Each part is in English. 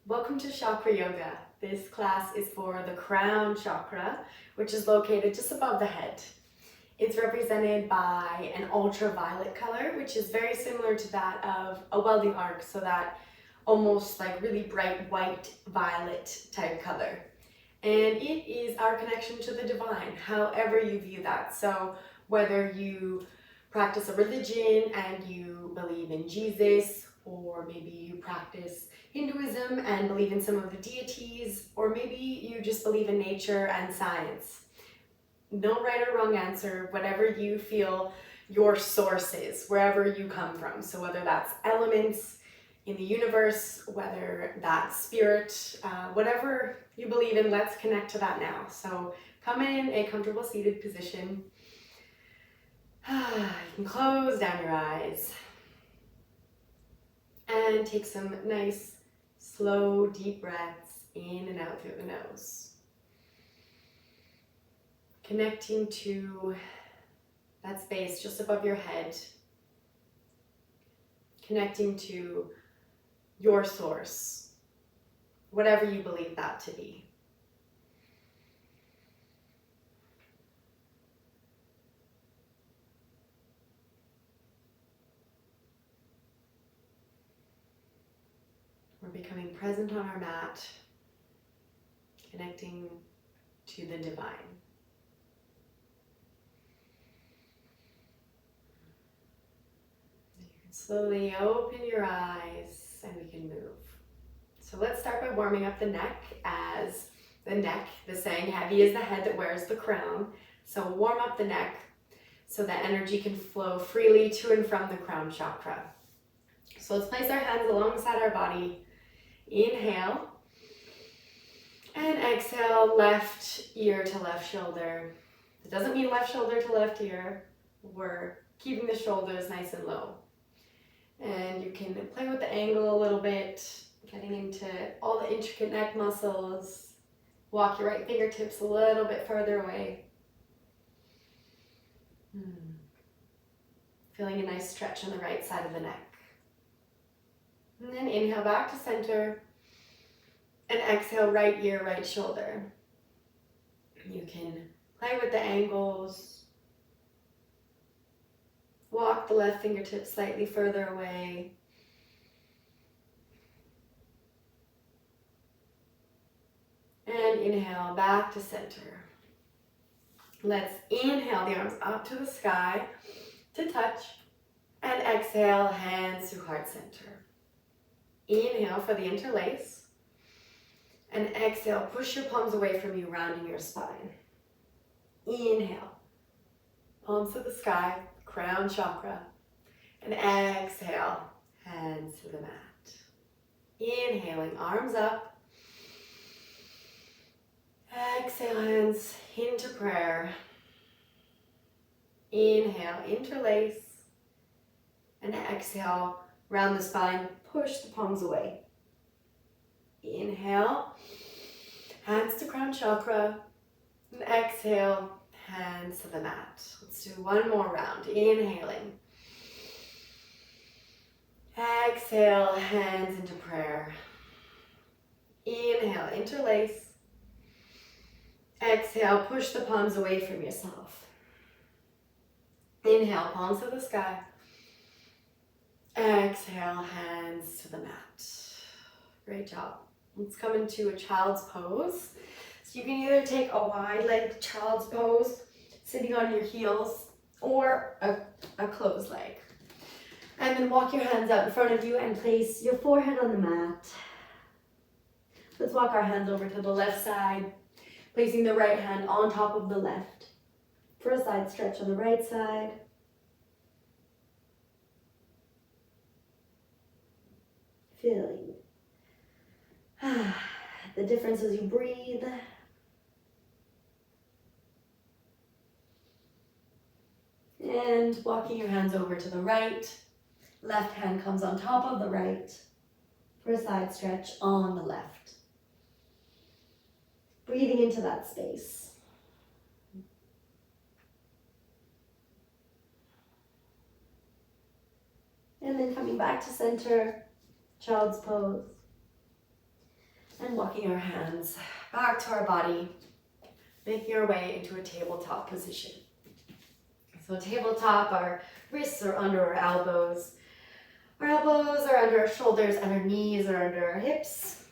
Welcome to Chakra Yoga. This class is for the crown chakra, which is located just above the head. It's represented by an ultraviolet color, which is very similar to that of a welding arc, so that almost like really bright white violet type color. And it is our connection to the divine, however you view that. So whether you practice a religion and you believe in Jesus, or maybe you practice Hinduism and believe in some of the deities, or maybe you just believe in nature and science. No right or wrong answer, whatever you feel your source is, wherever you come from. So whether that's elements in the universe, whether that's spirit, whatever you believe in, let's connect to that now. So come in a comfortable seated position. You can close down your eyes and take some nice, slow, deep breaths in and out through the nose. Connecting to that space just above your head. Connecting to your source, whatever you believe that to be. We're becoming present on our mat, connecting to the divine. You can slowly open your eyes and we can move. So let's start by warming up the neck, as the saying, heavy is the head that wears the crown. So warm up the neck so that energy can flow freely to and from the crown chakra. So let's place our hands alongside our body. Inhale and exhale, left ear to left shoulder. It doesn't mean left shoulder to left ear. We're keeping the shoulders nice and low. And you can play with the angle a little bit, getting into all the intricate neck muscles. Walk your right fingertips a little bit further away. Feeling a nice stretch on the right side of the neck. And then inhale back to center. And exhale, right ear, right shoulder. You can play with the angles. Walk the left fingertips slightly further away. And inhale back to center. Let's inhale the arms up to the sky to touch. And exhale, hands to heart center. Inhale for the interlace. And exhale, push your palms away from you, rounding your spine. Inhale, palms to the sky, crown chakra. And exhale, hands to the mat. Inhaling, arms up. Exhale, hands into prayer. Inhale, interlace. And exhale, round the spine, push the palms away. Inhale, hands to crown chakra. And exhale, hands to the mat. Let's do one more round. Inhaling. Exhale, hands into prayer. Inhale, interlace. Exhale, push the palms away from yourself. Inhale, palms to the sky. Exhale, hands to the mat. Great job. Let's come into a child's pose. So you can either take a wide-legged child's pose, sitting on your heels, or a closed leg. And then walk your hands out in front of you and place your forehead on the mat. Let's walk our hands over to the left side, placing the right hand on top of the left. For a side stretch on the right side. Feeling the difference as you breathe. And walking your hands over to the right. Left hand comes on top of the right for a side stretch on the left. Breathing into that space. And then coming back to center, child's pose. And walking our hands back to our body, making our way into a tabletop position. So tabletop, our wrists are under our elbows. Our elbows are under our shoulders and our knees are under our hips.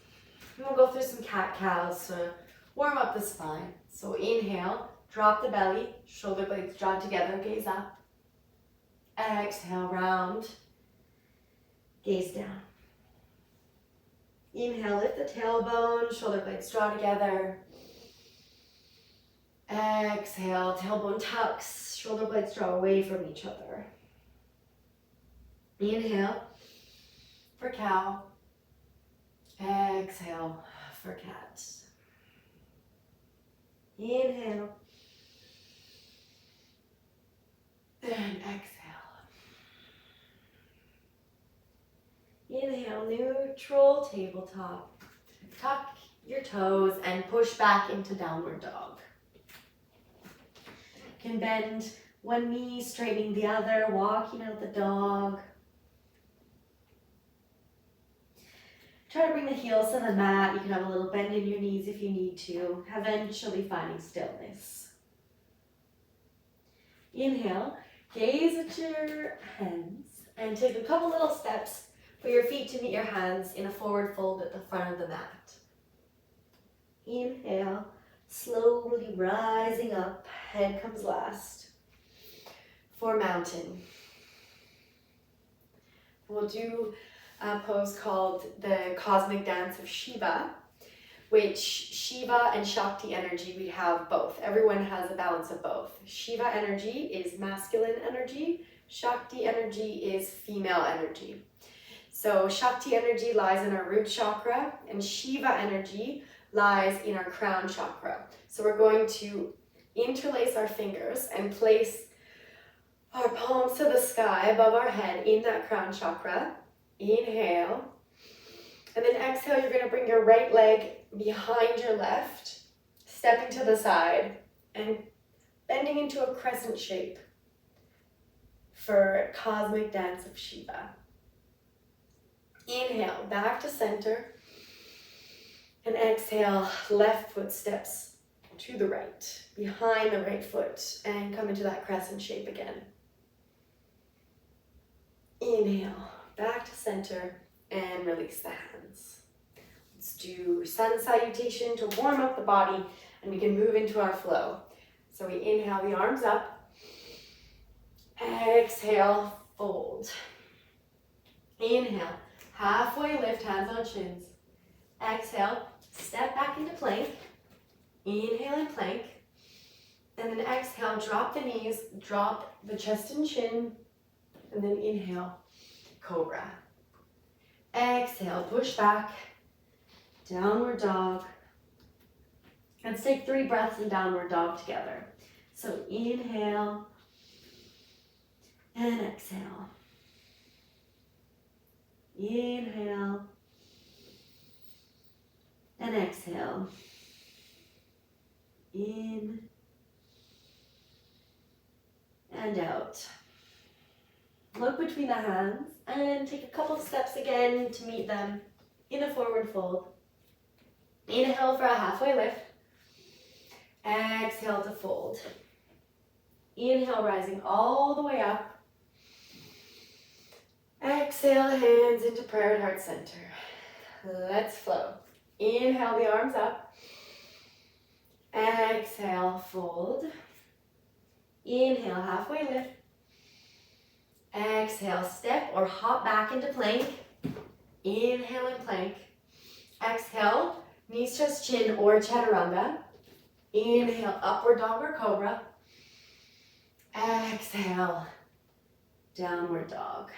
And we'll go through some cat-cows to warm up the spine. So inhale, drop the belly, shoulder blades draw together, gaze up. Exhale, round, gaze down. Inhale, lift the tailbone, shoulder blades draw together. Exhale, tailbone tucks, shoulder blades draw away from each other. Inhale for cow. Exhale for cat. Inhale. And exhale. Inhale, neutral tabletop. Tuck your toes and push back into downward dog. You can bend one knee, straightening the other, walking out the dog. Try to bring the heels to the mat. You can have a little bend in your knees if you need to, eventually finding stillness. Inhale, gaze at your hands and take a couple little steps for your feet to meet your hands in a forward fold at the front of the mat. Inhale, slowly rising up, head comes last. For mountain. We'll do a pose called the cosmic dance of Shiva, which Shiva and Shakti energy, we have both. Everyone has a balance of both. Shiva energy is masculine energy, Shakti energy is female energy. So Shakti energy lies in our root chakra and Shiva energy lies in our crown chakra. So we're going to interlace our fingers and place our palms to the sky above our head in that crown chakra. Inhale. And then exhale, you're going to bring your right leg behind your left, stepping to the side and bending into a crescent shape for cosmic dance of Shiva. Inhale, back to center. And exhale, left foot steps to the right, behind the right foot, and come into that crescent shape again. Inhale, back to center, and release the hands. Let's do sun salutation to warm up the body, and we can move into our flow. So we inhale the arms up. Exhale, fold. Inhale, halfway lift, hands on shins. Exhale, step back into plank. Inhale and plank. And then exhale, drop the knees, drop the chest and chin. And then inhale, cobra. Exhale, push back, downward dog. Let's take 3 breaths in downward dog together. So inhale and exhale. Inhale and exhale. In and out. Look between the hands and take a couple steps again to meet them in a forward fold. Inhale for a halfway lift. Exhale to fold. Inhale, rising all the way up. Exhale, hands into prayer at heart center. Let's flow. Inhale the arms up. Exhale, fold. Inhale, halfway lift. Exhale, step or hop back into plank. Inhale and plank. Exhale, knees, chest, chin or chaturanga. Inhale, upward dog or cobra. Exhale, downward dog.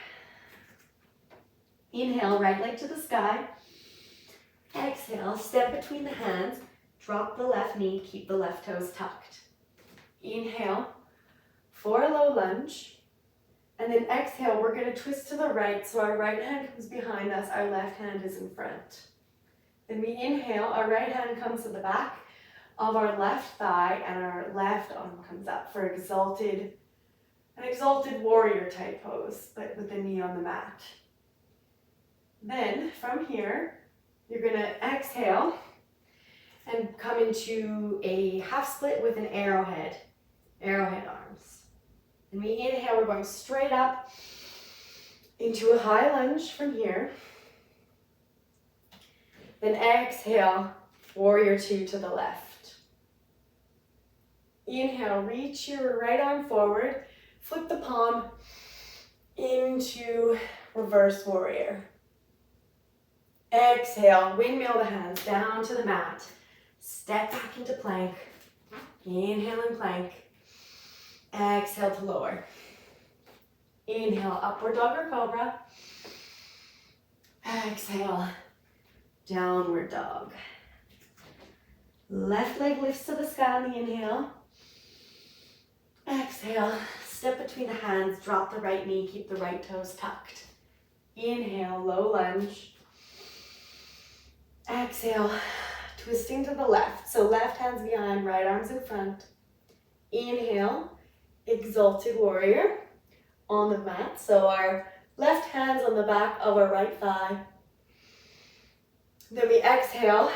Inhale, right leg to the sky. Exhale, step between the hands. Drop the left knee, keep the left toes tucked. Inhale for a low lunge. And then exhale, we're going to twist to the right, so our right hand comes behind us, our left hand is in front. Then we inhale, our right hand comes to the back of our left thigh, and our left arm comes up for an exalted warrior type pose, but with the knee on the mat. Then, from here, You're gonna exhale and come into a half split with an arrowhead arms. And we inhale, we're going straight up into a high lunge from here. Then exhale, warrior two to the left. Inhale, reach your right arm forward, flip the palm into reverse warrior. Exhale, windmill the hands down to the mat. Step back into plank. Inhale in plank. Exhale to lower. Inhale, upward dog or cobra. Exhale, downward dog. Left leg lifts to the sky on the inhale. Exhale, step between the hands, drop the right knee, keep the right toes tucked. Inhale, low lunge. Exhale, twisting to the left. So left hand's behind, right arm's in front. Inhale, exalted warrior on the mat. So our left hand's on the back of our right thigh. Then we exhale,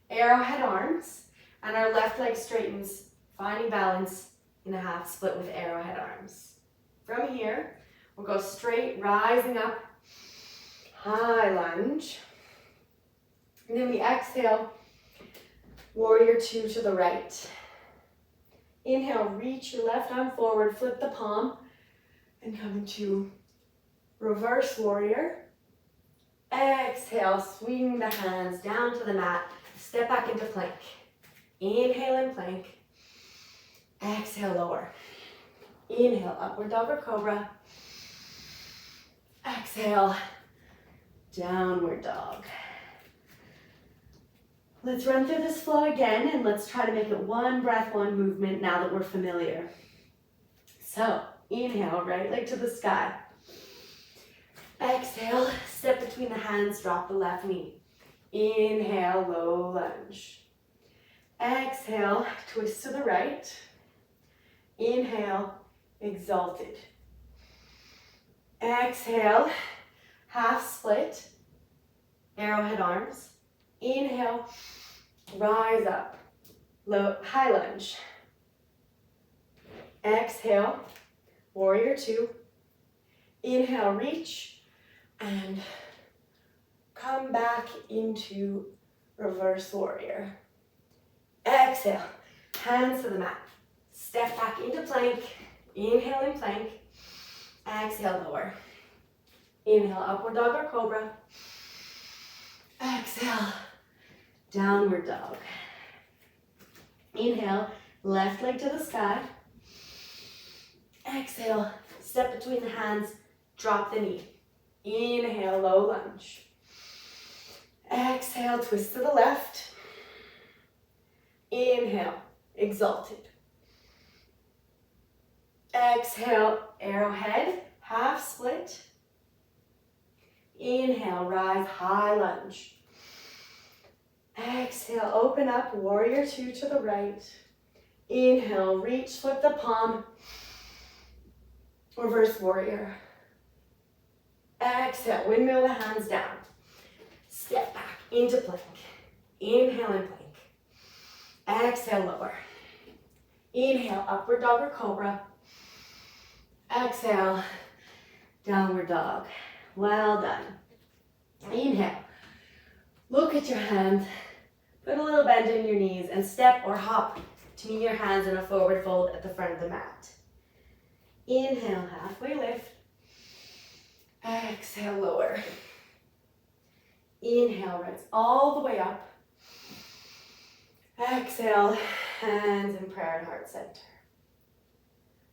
arrowhead arms, and our left leg straightens, finding balance in a half split with arrowhead arms. From here, we'll go straight, rising up, high lunge. And then we exhale, warrior two to the right. Inhale, reach your left arm forward, flip the palm, and come into reverse warrior. Exhale, swing the hands down to the mat, step back into plank. Inhale in plank. Exhale, lower. Inhale, upward dog or cobra. Exhale, downward dog. Let's run through this flow again, and let's try to make it one breath, one movement now that we're familiar. So, inhale, right leg to the sky. Exhale, step between the hands, drop the left knee. Inhale, low lunge. Exhale, twist to the right. Inhale, exalted. Exhale, half split, arrowhead arms. Inhale, rise up, low, high lunge. Exhale, warrior two. Inhale, reach, and come back into reverse warrior. Exhale, hands to the mat. Step back into plank. Inhale in plank. Exhale, lower. Inhale, upward dog or cobra. Exhale, downward dog. Inhale, left leg to the sky. Exhale, step between the hands, drop the knee. Inhale, low lunge. Exhale, twist to the left. Inhale, exalted. Exhale, arrowhead, half split. Inhale, rise, high lunge. Exhale, open up, warrior two to the right. Inhale, reach, flip the palm. Reverse warrior. Exhale, windmill the hands down. Step back into plank. Inhale in plank. Exhale, lower. Inhale, upward dog or cobra. Exhale, downward dog. Well done. Inhale. Look at your hands. Put a little bend in your knees and step or hop to meet your hands in a forward fold at the front of the mat. Inhale, halfway lift. Exhale, lower. Inhale, rise all the way up. Exhale, hands in prayer and heart center.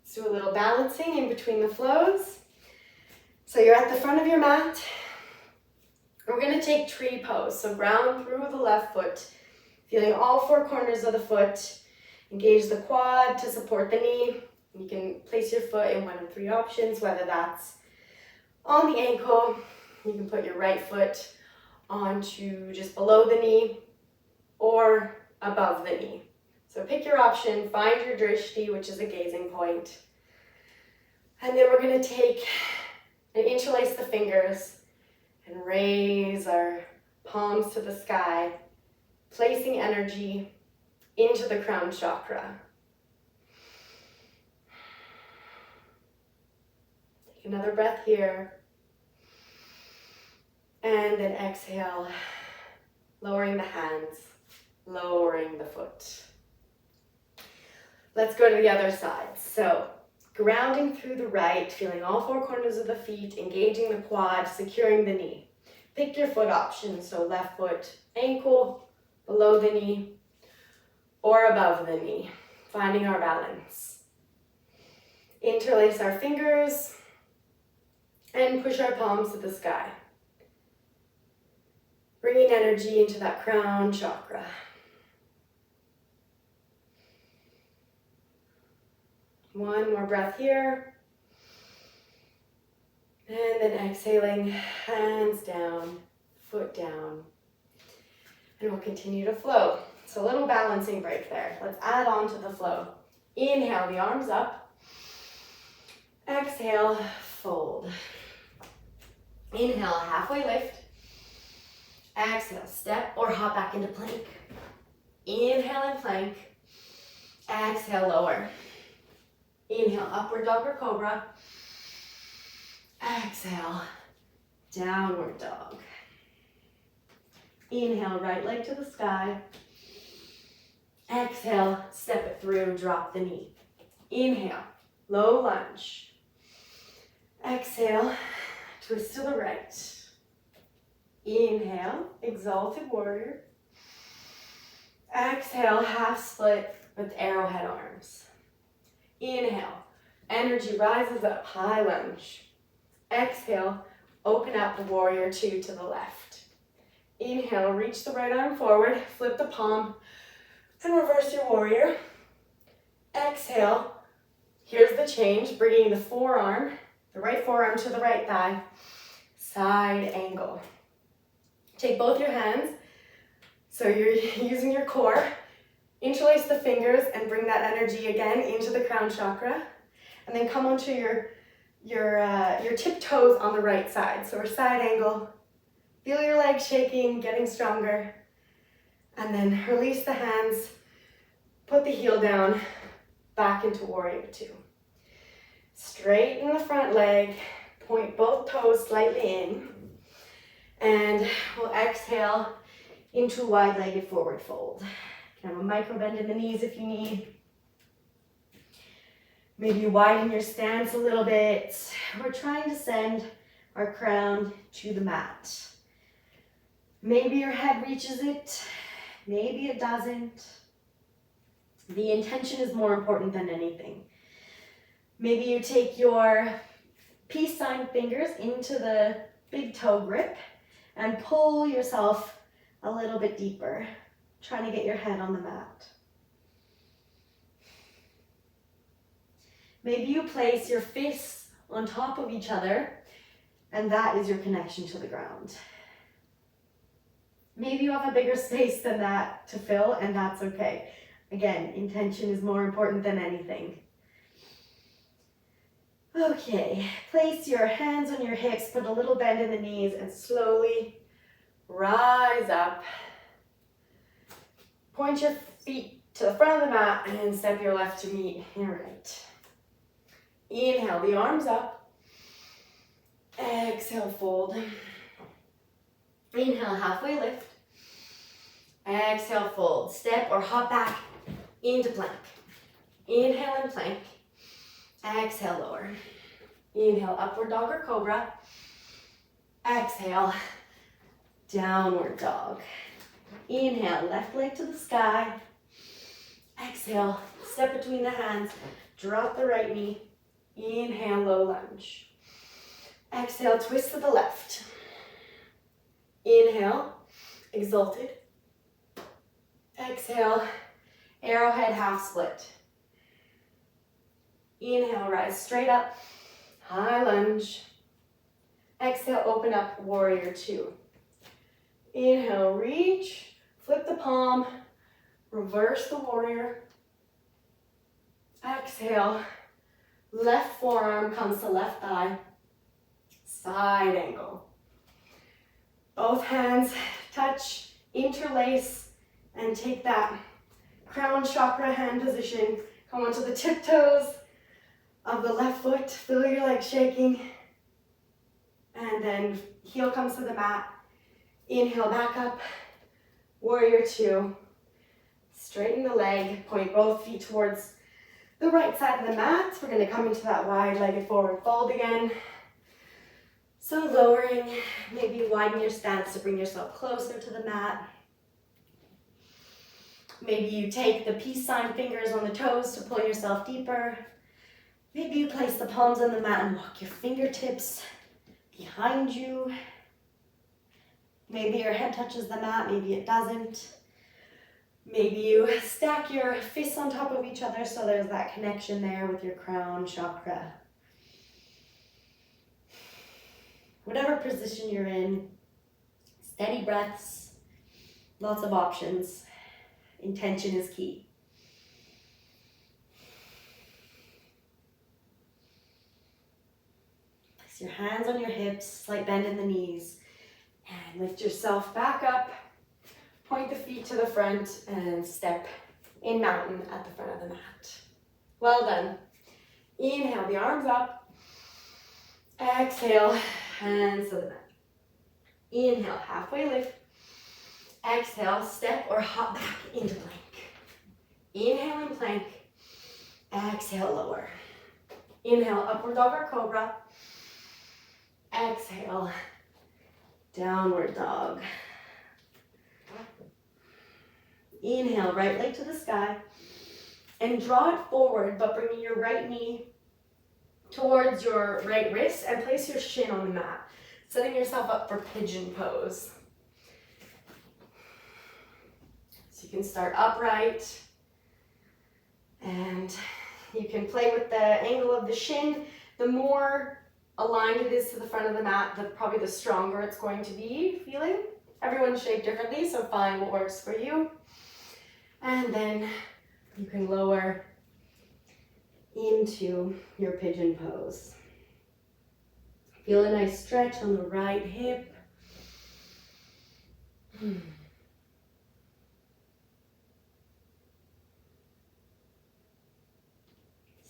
Let's do a little balancing in between the flows. So you're at the front of your mat. We're going to take tree pose. So ground through the left foot, feeling all four corners of the foot. Engage the quad to support the knee. You can place your foot in one of three options, whether that's on the ankle. You can put your right foot onto just below the knee or above the knee. So pick your option, find your drishti, which is a gazing point. And then we're going to take and interlace the fingers and raise our palms to the sky, placing energy into the crown chakra. Take another breath here. And then exhale, lowering the hands, lowering the foot. Let's go to the other side. So, grounding through the right, feeling all four corners of the feet, engaging the quad, securing the knee. Pick your foot option, so left foot, ankle, below the knee, or above the knee, finding our balance. Interlace our fingers and push our palms to the sky. Bringing energy into that crown chakra. One more breath here. And then exhaling, hands down, foot down. And we'll continue to flow. So a little balancing break there. Let's add on to the flow. Inhale, the arms up. Exhale, fold. Inhale, halfway lift. Exhale, step or hop back into plank. Inhale and plank. Exhale, lower. Inhale, upward dog or cobra. Exhale, downward dog. Inhale, right leg to the sky. Exhale, step it through, drop the knee. Inhale, low lunge. Exhale, twist to the right. Inhale, exalted warrior. Exhale, half split with arrowhead arms. Inhale, energy rises up, high lunge. Exhale, open up the warrior two to the left. Inhale, reach the right arm forward, flip the palm, and reverse your warrior. Exhale, here's the change, bringing the right forearm to the right thigh, side angle. Take both your hands, so you're using your core. Interlace the fingers and bring that energy again into the crown chakra. And then come onto your tiptoes on the right side. So we're side angle. Feel your legs shaking, getting stronger. And then release the hands. Put the heel down, back into warrior two. Straighten the front leg. Point both toes slightly in. And we'll exhale into wide-legged forward fold. You can have a micro bend in the knees if you need. Maybe you widen your stance a little bit. We're trying to send our crown to the mat. Maybe your head reaches it, maybe it doesn't. The intention is more important than anything. Maybe you take your peace sign fingers into the big toe grip and pull yourself a little bit deeper, trying to get your head on the mat. Maybe you place your fists on top of each other, and that is your connection to the ground. Maybe you have a bigger space than that to fill, and that's okay. Again, intention is more important than anything. Okay, place your hands on your hips, put a little bend in the knees, and slowly rise up. Point your feet to the front of the mat and step your left to meet your right. Inhale, the arms up. Exhale, fold. Inhale, halfway lift. Exhale, fold. Step or hop back into plank. Inhale and plank. Exhale, lower. Inhale, upward dog or cobra. Exhale, downward dog. Inhale, left leg to the sky. Exhale, step between the hands. Drop the right knee. Inhale, low lunge. Exhale, twist to the left. Inhale, exalted. Exhale, arrowhead half split. Inhale, rise straight up, high lunge. Exhale, open up, warrior two. Inhale, reach, flip the palm, reverse the warrior. Exhale, left forearm comes to left thigh, side angle. Both hands touch, interlace, and take that crown chakra hand position. Come onto the tiptoes of the left foot. Feel your legs shaking. And then heel comes to the mat. Inhale back up. Warrior two. Straighten the leg. Point both feet towards the right side of the mat. We're going to come into that wide-legged forward fold again. So lowering, maybe widen your stance to bring yourself closer to the mat. Maybe you take the peace sign fingers on the toes to pull yourself deeper. Maybe you place the palms on the mat and walk your fingertips behind you. Maybe your head touches the mat, maybe it doesn't. Maybe you stack your fists on top of each other so there's that connection there with your crown chakra. Whatever position you're in, steady breaths, lots of options. Intention is key. Place your hands on your hips, slight bend in the knees, and lift yourself back up. Point the feet to the front and step in mountain at the front of the mat. Well done. Inhale the arms up. Exhale, hands to the mat. Inhale, halfway lift. Exhale, step or hop back into plank. Inhale in plank. Exhale, lower. Inhale, upward dog or cobra. Exhale, downward dog. Inhale, right leg to the sky. And draw it forward, but bringing your right knee towards your right wrist and place your shin on the mat, setting yourself up for pigeon pose. So you can start upright, and you can play with the angle of the shin. The more aligned it is to the front of the mat, probably the stronger it's going to be feeling. Everyone's shaped differently, so find what works for you. And then you can lower into your pigeon pose. Feel a nice stretch on the right hip.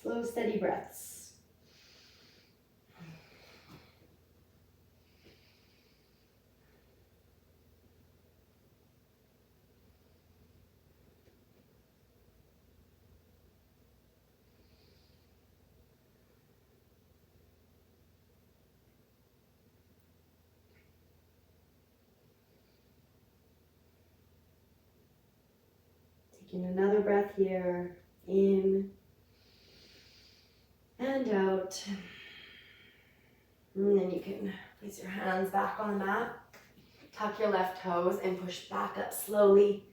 Slow, steady breaths. Taking another breath here, in and out. And then you can place your hands back on the mat, tuck your left toes and push back up slowly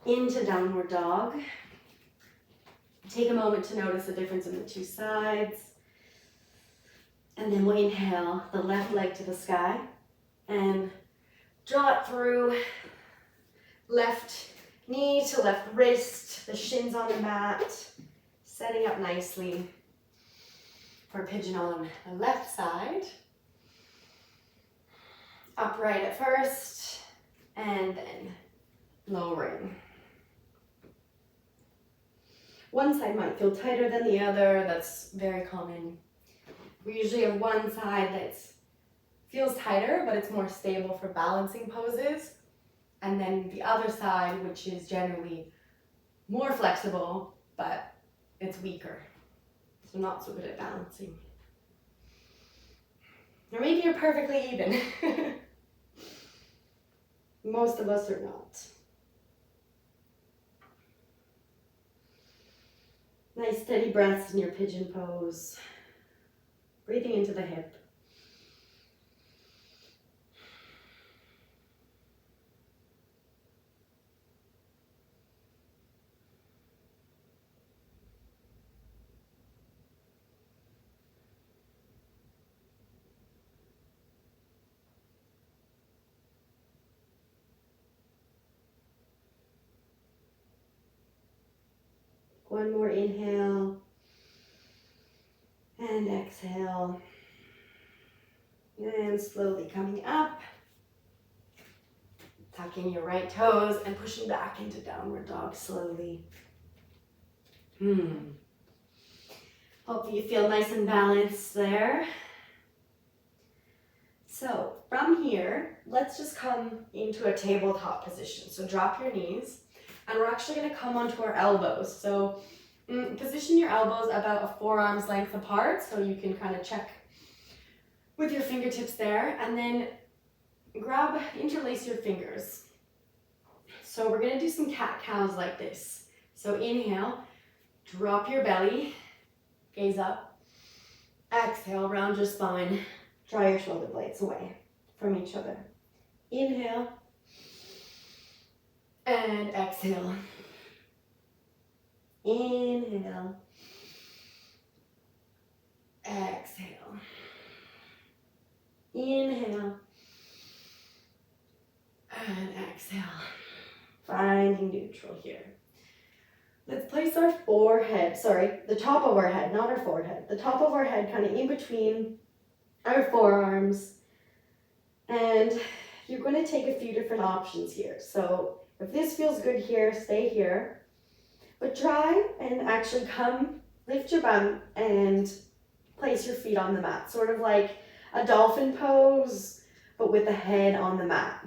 into downward dog. Take a moment to notice the difference in the two sides. And then we'll inhale the left leg to the sky and draw it through left knee to left wrist, the shins on the mat, setting up nicely for pigeon on the left side. Upright at first, and then lowering. One side might feel tighter than the other. That's very common. We usually have one side that feels tighter, but it's more stable for balancing poses. And then the other side, which is generally more flexible, but it's weaker. So not so good at balancing. Or maybe you're perfectly even. Most of us are not. Nice steady breaths in your pigeon pose. Breathing into the hip. One more inhale and exhale. And slowly coming up. Tucking your right toes and pushing back into downward dog slowly. Hopefully you feel nice and balanced there. So from here, let's just come into a tabletop position. So drop your knees, and we're actually going to come onto our elbows. So position your elbows about a forearm's length apart, so you can kind of check with your fingertips there, and then interlace your fingers. So we're going to do some cat-cows like this. So inhale, drop your belly, gaze up. Exhale, round your spine, draw your shoulder blades away from each other. Inhale, and exhale. Inhale, exhale. Inhale, and exhale. Finding neutral here. Let's place our the top of our head, not our forehead, the top of our head kind of in between our forearms. And you're going to take a few different options here. So if this feels good here, stay here. But try and actually lift your bum and place your feet on the mat. Sort of like a dolphin pose, but with the head on the mat.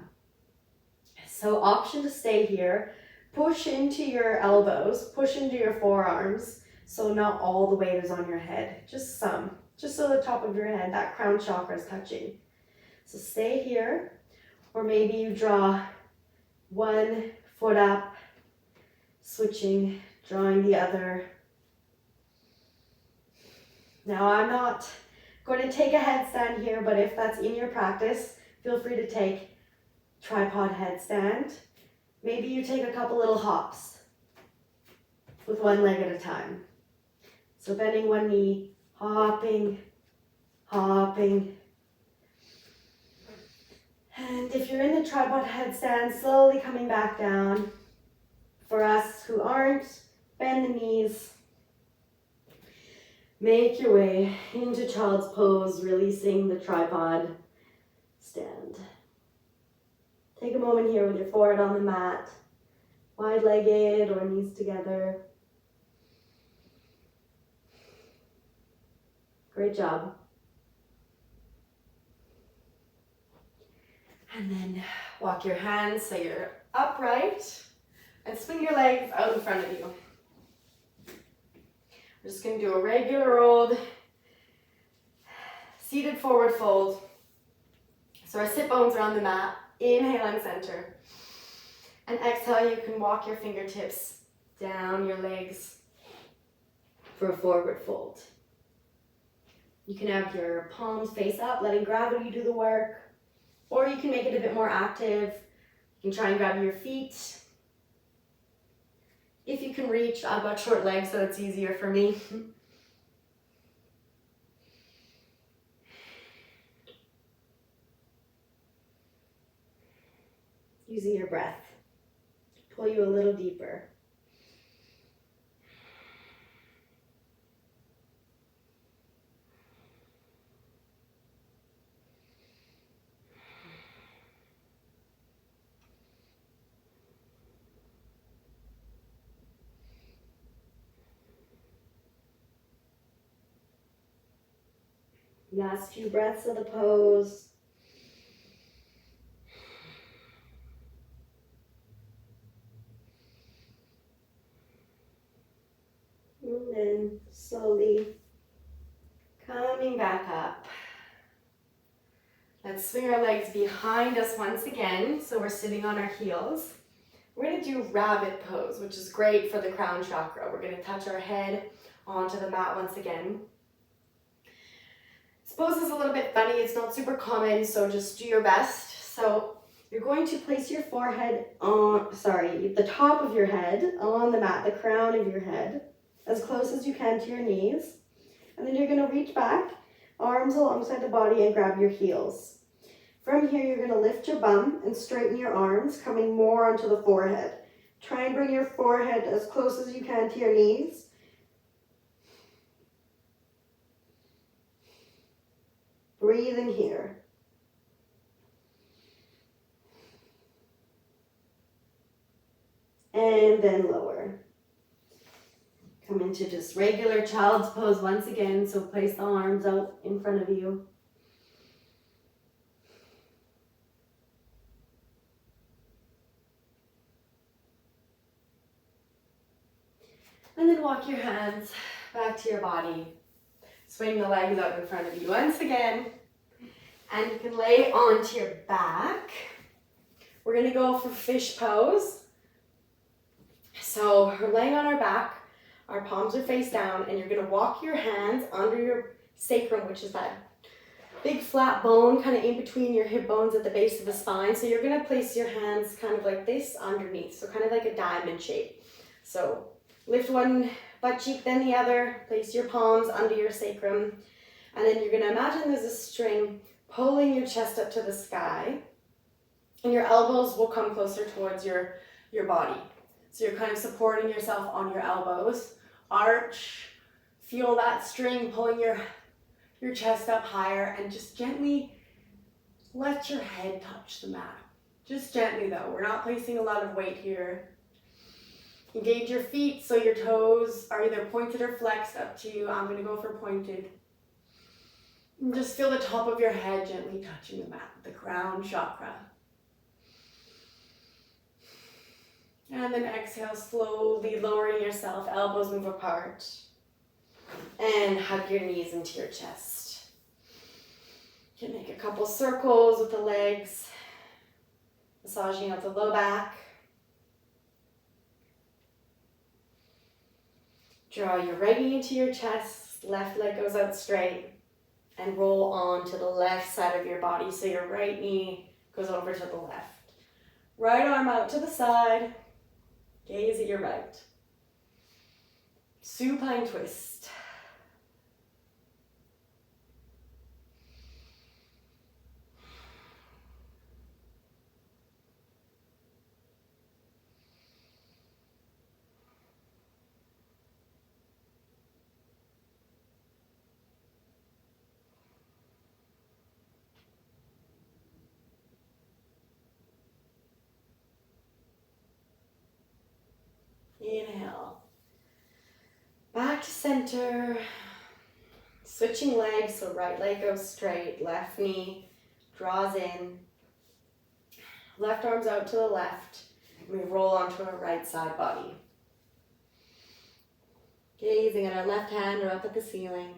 So option to stay here. Push into your elbows, push into your forearms, so not all the weight is on your head, just some. Just so the top of your head, that crown chakra is touching. So stay here, or maybe you draw one foot up, switching, drawing the other. Now I'm not going to take a headstand here, but if that's in your practice, feel free to take tripod headstand. Maybe you take a couple little hops with one leg at a time. So bending one knee, hopping, hopping. And if you're in the tripod headstand, slowly coming back down. For us who aren't, bend the knees. Make your way into child's pose, releasing the tripod stand. Take a moment here with your forehead on the mat, wide-legged or knees together. Great job. And then walk your hands so you're upright and swing your legs out in front of you. We're just going to do a regular old seated forward fold. So our sit bones are on the mat. Inhale and center. And exhale, you can walk your fingertips down your legs for a forward fold. You can have your palms face up, letting gravity do the work. Or you can make it a bit more active. You can try and grab your feet. If you can reach, I've got short legs, so it's easier for me. Using your breath, pull you a little deeper. Last few breaths of the pose. And then slowly coming back up. Let's swing our legs behind us once again. So we're sitting on our heels. We're going to do rabbit pose, which is great for the crown chakra. We're going to touch our head onto the mat once again. This pose is a little bit funny. It's not super common, so just do your best. So you're going to place your forehead the top of your head on the mat, the crown of your head, as close as you can to your knees. And then you're going to reach back, arms alongside the body, and grab your heels. From here, you're going to lift your bum and straighten your arms, coming more onto the forehead. Try and bring your forehead as close as you can to your knees. Breathe in here. and then lower. Come into just regular child's pose once again, so place the arms out in front of you. And then walk your hands back to your body. Swing the legs out in front of you once again. And you can lay onto your back. We're gonna go for fish pose. So we're laying on our back, our palms are face down, and you're gonna walk your hands under your sacrum, which is that big flat bone kind of in between your hip bones at the base of the spine. So you're gonna place your hands kind of like this underneath, so kind of like a diamond shape. So lift one butt cheek, then the other, place your palms under your sacrum, and then you're gonna imagine there's a string pulling your chest up to the sky, and your elbows will come closer towards your body. So you're kind of supporting yourself on your elbows. Arch, feel that string pulling your chest up higher, and just gently let your head touch the mat. Just gently though, we're not placing a lot of weight here. Engage your feet so your toes are either pointed or flexed, up to you. I'm gonna go for pointed. And just feel the top of your head gently touching the mat, the crown chakra. And then exhale, slowly lowering yourself, elbows move apart. And hug your knees into your chest. You can make a couple circles with the legs, massaging out the low back. Draw your right knee into your chest, left leg goes out straight, and roll on to the left side of your body. So your right knee goes over to the left. Right arm out to the side, gaze at your right. Supine twist. Inhale. Back to center. Switching legs, so right leg goes straight, left knee draws in. Left arm's out to the left. And we roll onto our right side body. Gazing at our left hand or up at the ceiling.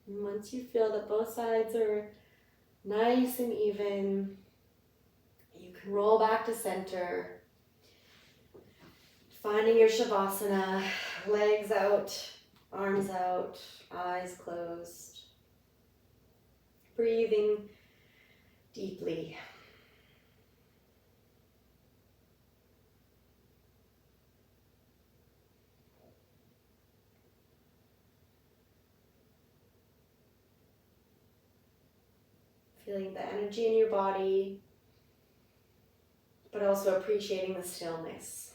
And once you feel that both sides are nice and even, you can roll back to center. Finding your Shavasana, legs out, arms out, eyes closed. Breathing deeply. Feeling the energy in your body, but also appreciating the stillness.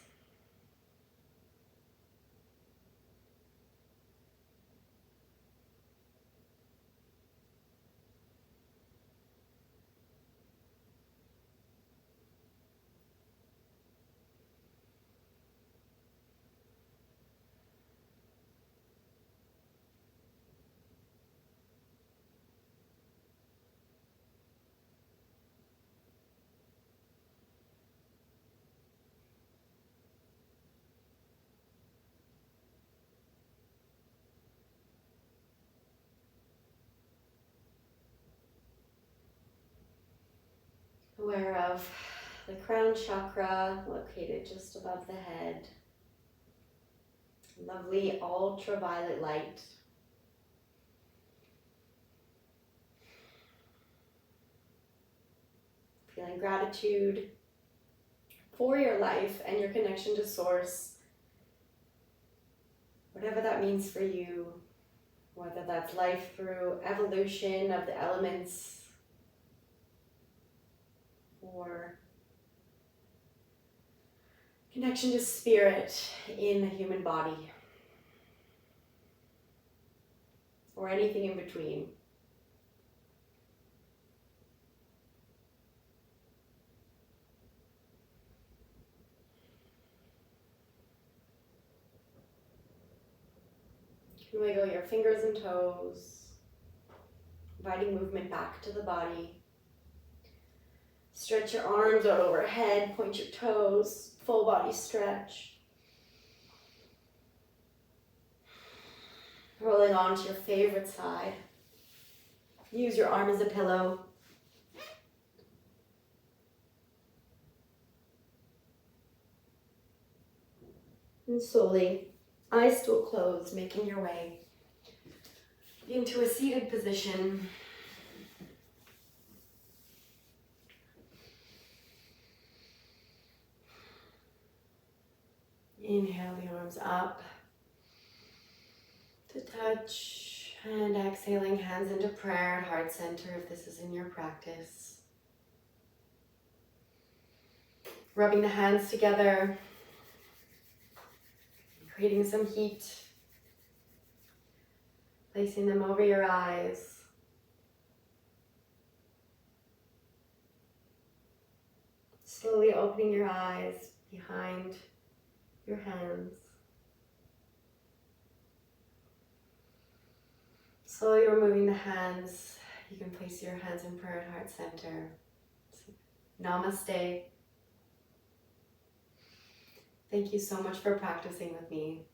Aware of the crown chakra located just above the head. Lovely ultraviolet light. Feeling gratitude for your life and your connection to Source. that means for you, whether that's life through evolution of the elements or connection to spirit in the human body, or anything in between. You can wiggle your fingers and toes, inviting movement back to the body. Stretch your arms out overhead, point your toes, full body stretch. Rolling onto your favorite side. Use your arm as a pillow. And slowly, eyes still closed, making your way into a seated position. Inhale the arms up to touch, and exhaling hands into prayer at heart center if this is in your practice. Rubbing the hands together, creating some heat, placing them over your eyes. Slowly opening your eyes behind your hands. Slowly removing the hands. You can place your hands in prayer at heart center. Namaste. Thank you so much for practicing with me.